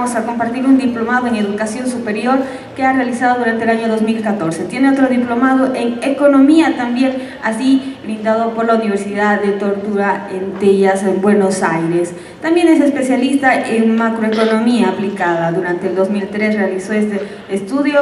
vamos a compartir un diplomado en educación superior que ha realizado durante el año 2014. Tiene otro diplomado en economía también, así brindado por la Universidad de Tortura en Tellas, en Buenos Aires. También es especialista en macroeconomía aplicada. Durante el 2003 realizó este estudio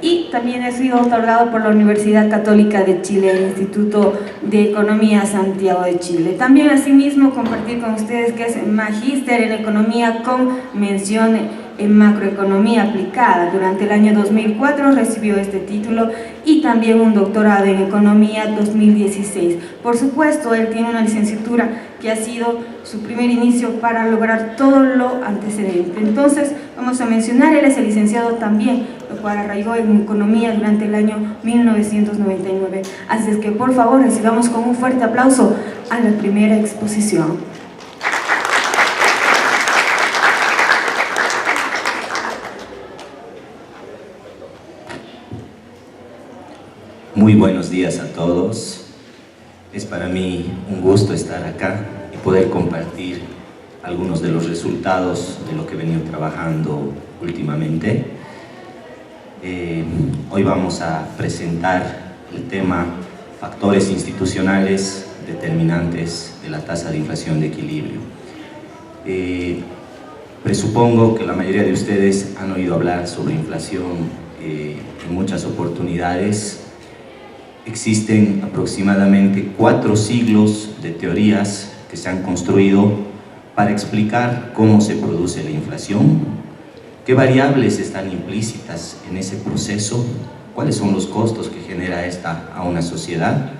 y también ha sido otorgado por la Universidad Católica de Chile, el Instituto de Economía Santiago de Chile. También asimismo compartir con ustedes que es magíster en economía con mención en macroeconomía aplicada. Durante el año 2004 recibió este título y también un doctorado en economía 2016. Por supuesto, él tiene una licenciatura que ha sido su primer inicio para lograr todo lo antecedente. Entonces, vamos a mencionar, él es el licenciado también, lo cual arraigó en economía durante el año 1999. Así es que, por favor, recibamos con un fuerte aplauso a la primera exposición. Muy buenos días a todos. Es para mí un gusto estar acá y poder compartir algunos de los resultados de lo que he venido trabajando últimamente. Hoy vamos a presentar el tema factores institucionales determinantes de la tasa de inflación de equilibrio. Presupongo que la mayoría de ustedes han oído hablar sobre inflación en muchas oportunidades. Existen aproximadamente 4 siglos de teorías que se han construido para explicar cómo se produce la inflación, qué variables están implícitas en ese proceso, cuáles son los costos que genera esta a una sociedad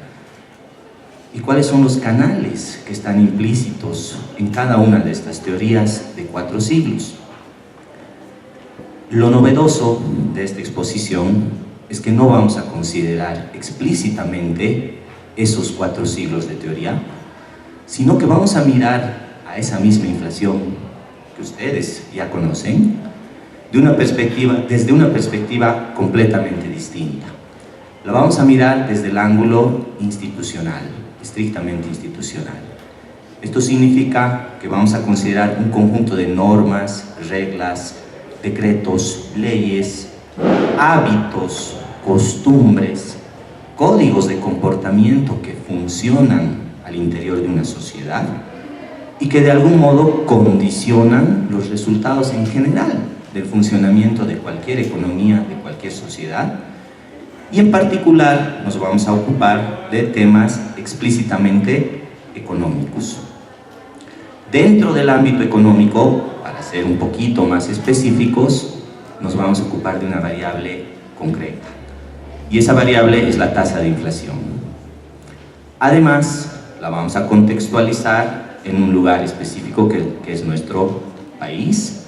y cuáles son los canales que están implícitos en cada una de estas teorías de 4 siglos. Lo novedoso de esta exposición es que no vamos a considerar explícitamente esos 4 siglos de teoría, sino que vamos a mirar a esa misma inflación que ustedes ya conocen desde una perspectiva completamente distinta. La vamos a mirar desde el ángulo institucional, estrictamente institucional. Esto significa que vamos a considerar un conjunto de normas, reglas, decretos, leyes, hábitos, costumbres, códigos de comportamiento que funcionan al interior de una sociedad y que de algún modo condicionan los resultados en general del funcionamiento de cualquier economía, de cualquier sociedad, y en particular nos vamos a ocupar de temas explícitamente económicos. Dentro del ámbito económico, para ser un poquito más específicos, nos vamos a ocupar de una variable concreta, y esa variable es la tasa de inflación. Además, la vamos a contextualizar en un lugar específico que es nuestro país,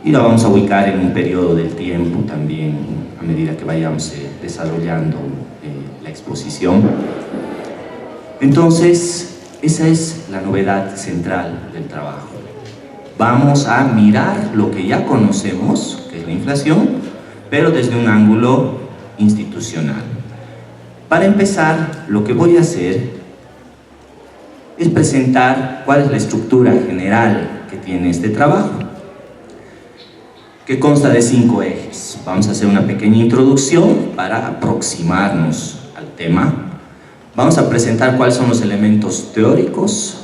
y la vamos a ubicar en un periodo del tiempo también a medida que vayamos desarrollando la exposición. Entonces, esa es la novedad central del trabajo. Vamos a mirar lo que ya conocemos, que es la inflación, pero desde un ángulo institucional. Para empezar, lo que voy a hacer es presentar cuál es la estructura general que tiene este trabajo, que consta de 5 ejes. Vamos a hacer una pequeña introducción para aproximarnos al tema. Vamos a presentar cuáles son los elementos teóricos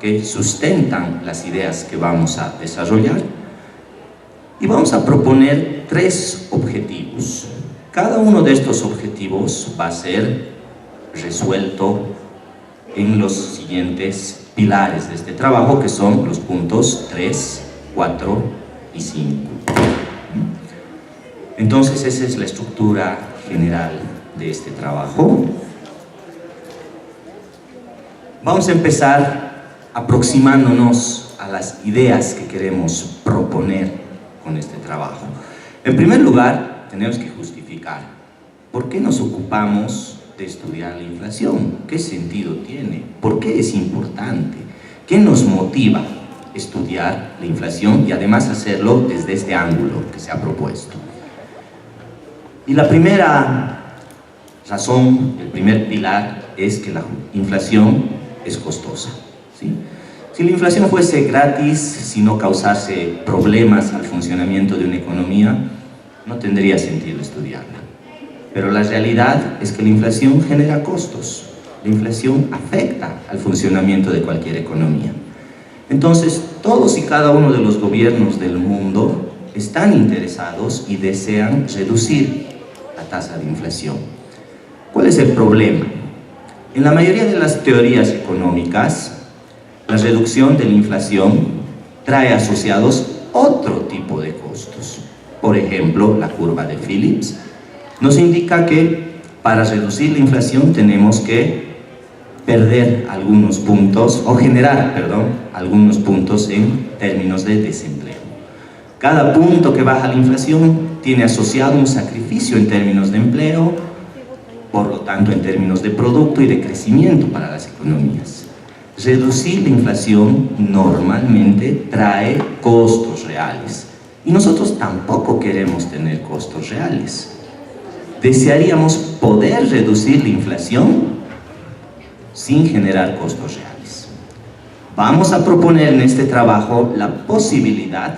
que sustentan las ideas que vamos a desarrollar, y vamos a proponer 3 objetivos. Cada uno de estos objetivos va a ser resuelto en los siguientes pilares de este trabajo, que son los puntos 3, 4 y 5. Entonces, esa es la estructura general de este trabajo. Vamos a empezar aproximándonos a las ideas que queremos proponer con este trabajo. En primer lugar, tenemos que justificar por qué nos ocupamos de estudiar la inflación, qué sentido tiene, por qué es importante, qué nos motiva a estudiar la inflación y además hacerlo desde este ángulo que se ha propuesto. Y la primera razón, el primer pilar, es que la inflación es costosa, ¿sí? Si la inflación fuese gratis, si no causase problemas al funcionamiento de una economía, no tendría sentido estudiarla. Pero la realidad es que la inflación genera costos. La inflación afecta al funcionamiento de cualquier economía. Entonces, todos y cada uno de los gobiernos del mundo están interesados y desean reducir la tasa de inflación. ¿Cuál es el problema? En la mayoría de las teorías económicas, la reducción de la inflación trae asociados otro tipo de costos. Por ejemplo, la curva de Phillips nos indica que para reducir la inflación tenemos que perder algunos puntos, o generar, perdón, algunos puntos en términos de desempleo. Cada punto que baja la inflación tiene asociado un sacrificio en términos de empleo, por lo tanto en términos de producto y de crecimiento para las economías. Reducir la inflación normalmente trae costos reales, y nosotros tampoco queremos tener costos reales. Desearíamos poder reducir la inflación sin generar costos reales. Vamos a proponer en este trabajo la posibilidad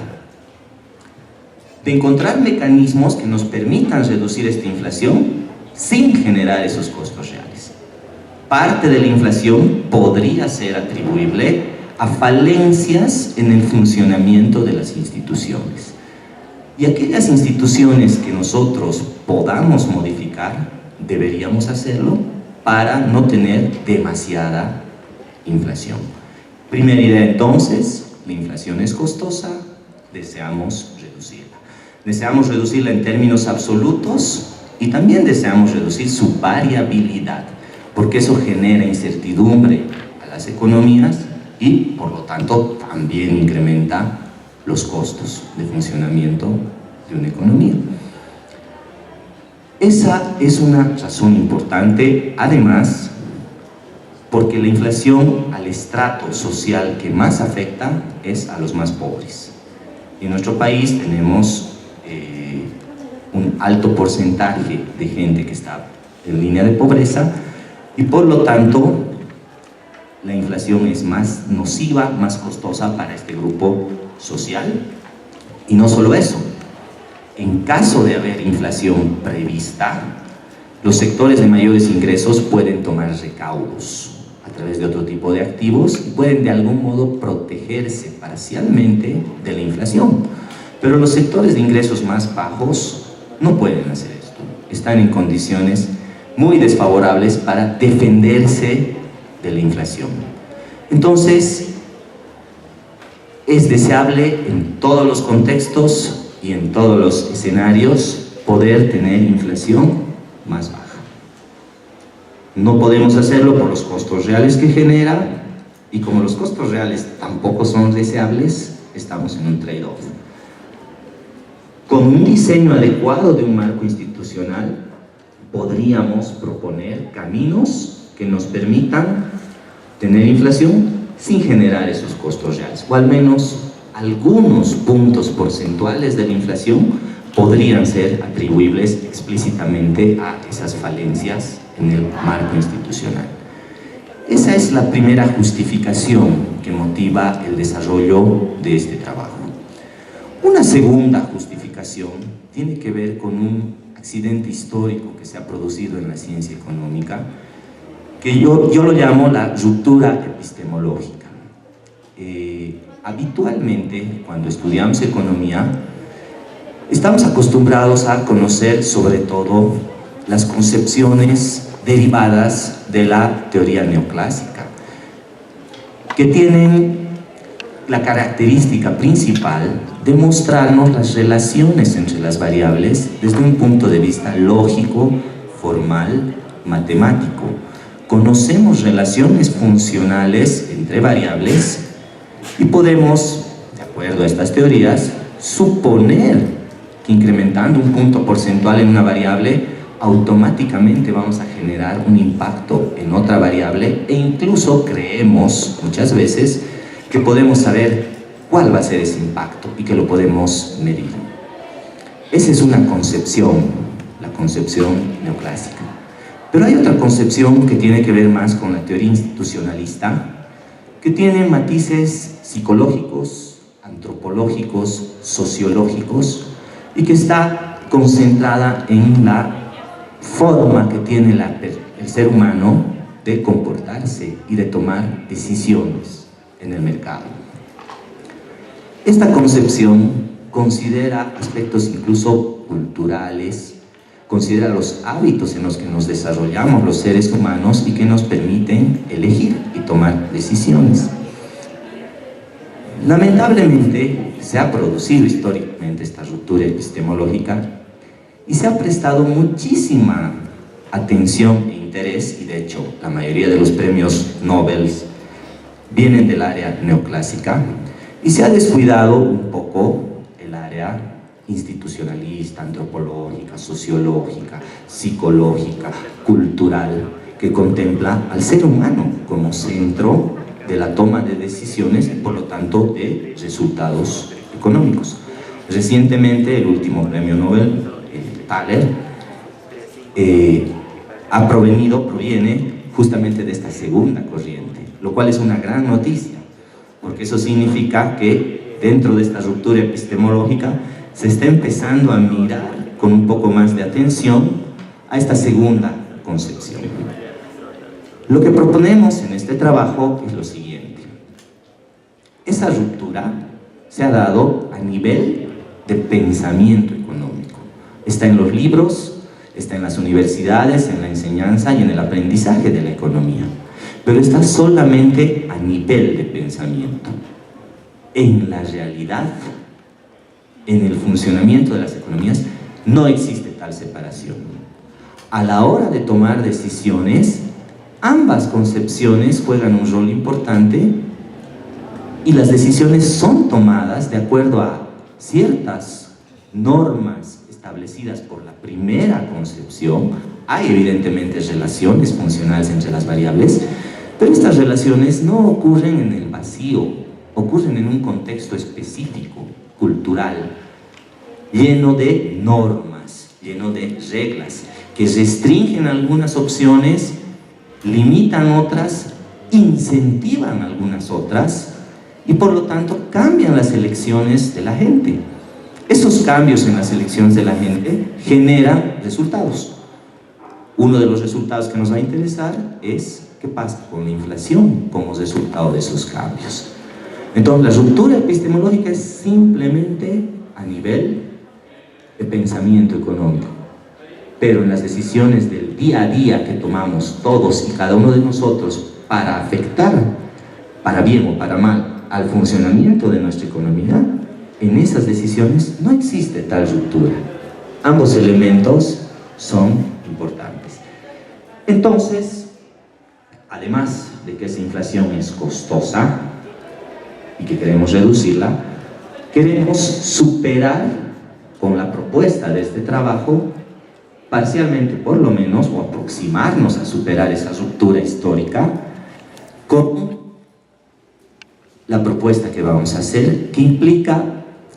de encontrar mecanismos que nos permitan reducir esta inflación sin generar esos costos reales. Parte de la inflación podría ser atribuible a falencias en el funcionamiento de las instituciones. Y aquellas instituciones que nosotros podamos modificar, deberíamos hacerlo para no tener demasiada inflación. Primera idea entonces, la inflación es costosa, deseamos reducirla. Deseamos reducirla en términos absolutos y también deseamos reducir su variabilidad, porque eso genera incertidumbre a las economías y, por lo tanto, también incrementa los costos de funcionamiento de una economía. Esa es una razón importante, además, porque la inflación al estrato social que más afecta es a los más pobres. En nuestro país tenemos un alto porcentaje de gente que está en línea de pobreza y por lo tanto la inflación es más nociva, más costosa para este grupo social. Y no solo eso, en caso de haber inflación prevista, los sectores de mayores ingresos pueden tomar recaudos a través de otro tipo de activos y pueden de algún modo protegerse parcialmente de la inflación. Pero los sectores de ingresos más bajos no pueden hacer esto. Están en condiciones muy desfavorables para defenderse de la inflación. Entonces, es deseable en todos los contextos y en todos los escenarios poder tener inflación más baja. No podemos hacerlo por los costos reales que genera, y como los costos reales tampoco son deseables, estamos en un trade-off. Con un diseño adecuado de un marco institucional, podríamos proponer caminos que nos permitan tener inflación sin generar esos costos reales, o al menos algunos puntos porcentuales de la inflación podrían ser atribuibles explícitamente a esas falencias en el marco institucional. Esa es la primera justificación que motiva el desarrollo de este trabajo. Una segunda justificación tiene que ver con un accidente histórico que se ha producido en la ciencia económica, que yo lo llamo la ruptura epistemológica. Habitualmente, cuando estudiamos economía, estamos acostumbrados a conocer sobre todo las concepciones derivadas de la teoría neoclásica, que tienen la característica principal de mostrarnos las relaciones entre las variables desde un punto de vista lógico, formal, matemático. Conocemos relaciones funcionales entre variables y podemos, de acuerdo a estas teorías, suponer que incrementando un punto porcentual en una variable, automáticamente vamos a generar un impacto en otra variable, e incluso creemos muchas veces que podemos saber cuál va a ser ese impacto y que lo podemos medir. Esa es una concepción, la concepción neoclásica. Pero hay otra concepción que tiene que ver más con la teoría institucionalista, que que tiene matices psicológicos, antropológicos, sociológicos, y que está concentrada en la forma que tiene el ser humano de comportarse y de tomar decisiones en el mercado. Esta concepción considera aspectos incluso culturales, considera los hábitos en los que nos desarrollamos los seres humanos y que nos permiten elegir y tomar decisiones. Lamentablemente se ha producido históricamente esta ruptura epistemológica y se ha prestado muchísima atención e interés, y de hecho la mayoría de los premios Nobel vienen del área neoclásica, y se ha descuidado un poco el área institucionalista, antropológica, sociológica, psicológica, cultural, que contempla al ser humano como centro de la toma de decisiones y por lo tanto de resultados económicos. Recientemente el último premio Nobel, Thaler, proviene justamente de esta segunda corriente, lo cual es una gran noticia, porque eso significa que dentro de esta ruptura epistemológica se está empezando a mirar con un poco más de atención a esta segunda concepción. Lo que proponemos en este trabajo es lo siguiente. Esa ruptura se ha dado a nivel de pensamiento económico. Está en los libros, está en las universidades, en la enseñanza y en el aprendizaje de la economía. Pero está solamente a nivel de pensamiento. En la realidad, en el funcionamiento de las economías, no existe tal separación. A la hora de tomar decisiones, ambas concepciones juegan un rol importante y las decisiones son tomadas de acuerdo a ciertas normas establecidas por la primera concepción. Hay evidentemente relaciones funcionales entre las variables, pero estas relaciones no ocurren en el vacío, ocurren en un contexto específico, cultural, lleno de normas, lleno de reglas, que restringen algunas opciones, limitan otras, incentivan algunas otras, y por lo tanto cambian las elecciones de la gente. Esos cambios en las elecciones de la gente generan resultados. Uno de los resultados que nos va a interesar es qué pasa con la inflación como resultado de esos cambios. Entonces, la ruptura epistemológica es simplemente a nivel de pensamiento económico. Pero en las decisiones del día a día que tomamos todos y cada uno de nosotros para afectar, para bien o para mal, al funcionamiento de nuestra economía, en esas decisiones no existe tal ruptura. Ambos elementos son importantes. Entonces, además de que esa inflación es costosa y que queremos reducirla, queremos superar con la propuesta de este trabajo, parcialmente por lo menos, o aproximarnos a superar esa ruptura histórica con la propuesta que vamos a hacer, que implica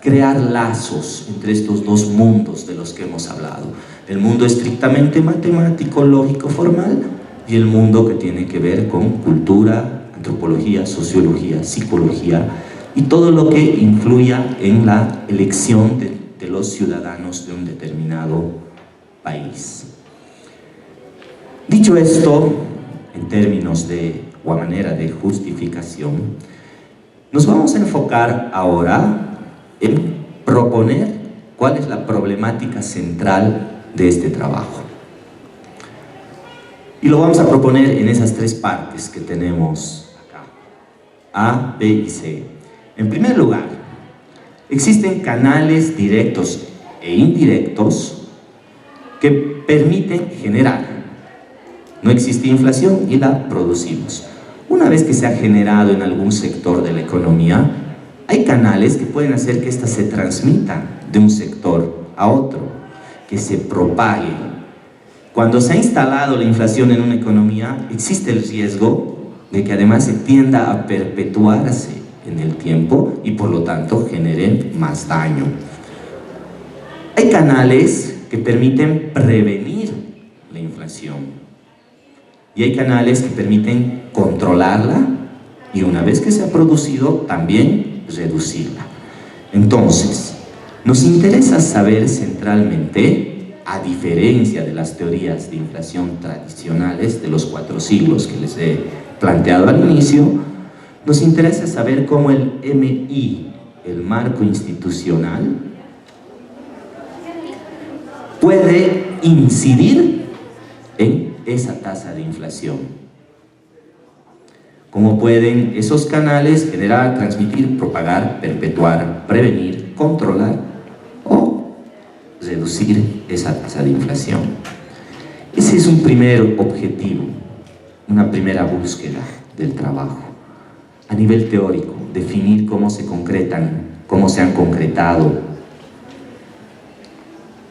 crear lazos entre estos dos mundos de los que hemos hablado: el mundo estrictamente matemático, lógico, formal, y el mundo que tiene que ver con cultura, antropología, sociología, psicología y todo lo que influya en la elección de los ciudadanos de un determinado país. Dicho esto, en términos o a manera de justificación, nos vamos a enfocar ahora en proponer cuál es la problemática central de este trabajo. Y lo vamos a proponer en esas tres partes que tenemos acá: A, B y C. En primer lugar, existen canales directos e indirectos que permiten generar. No existe inflación y la producimos. Una vez que se ha generado en algún sector de la economía, hay canales que pueden hacer que ésta se transmita de un sector a otro, que se propague. Cuando se ha instalado la inflación en una economía, existe el riesgo de que además se tienda a perpetuarse en el tiempo y por lo tanto genere más daño. Hay canales que permiten prevenir la inflación y hay canales que permiten controlarla y una vez que se ha producido, también reducirla. Entonces, nos interesa saber centralmente, a diferencia de las teorías de inflación tradicionales de los 4 siglos que les he planteado al inicio, nos interesa saber cómo el MI, el marco institucional, puede incidir en esa tasa de inflación. Cómo pueden esos canales generar, transmitir, propagar, perpetuar, prevenir, controlar o reducir esa tasa de inflación. Ese es un primer objetivo, una primera búsqueda del trabajo. A nivel teórico, definir cómo se concretan, cómo se han concretado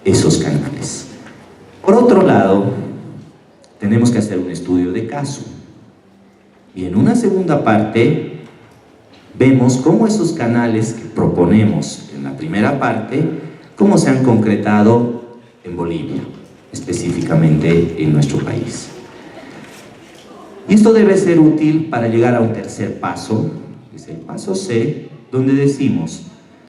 esos canales. Por otro lado, tenemos que hacer un estudio de caso. Y en una segunda parte, vemos cómo esos canales que proponemos en la primera parte, cómo se han concretado en Bolivia, específicamente en nuestro país. Y esto debe ser útil para llegar a un tercer paso, que es el paso C, donde decimos,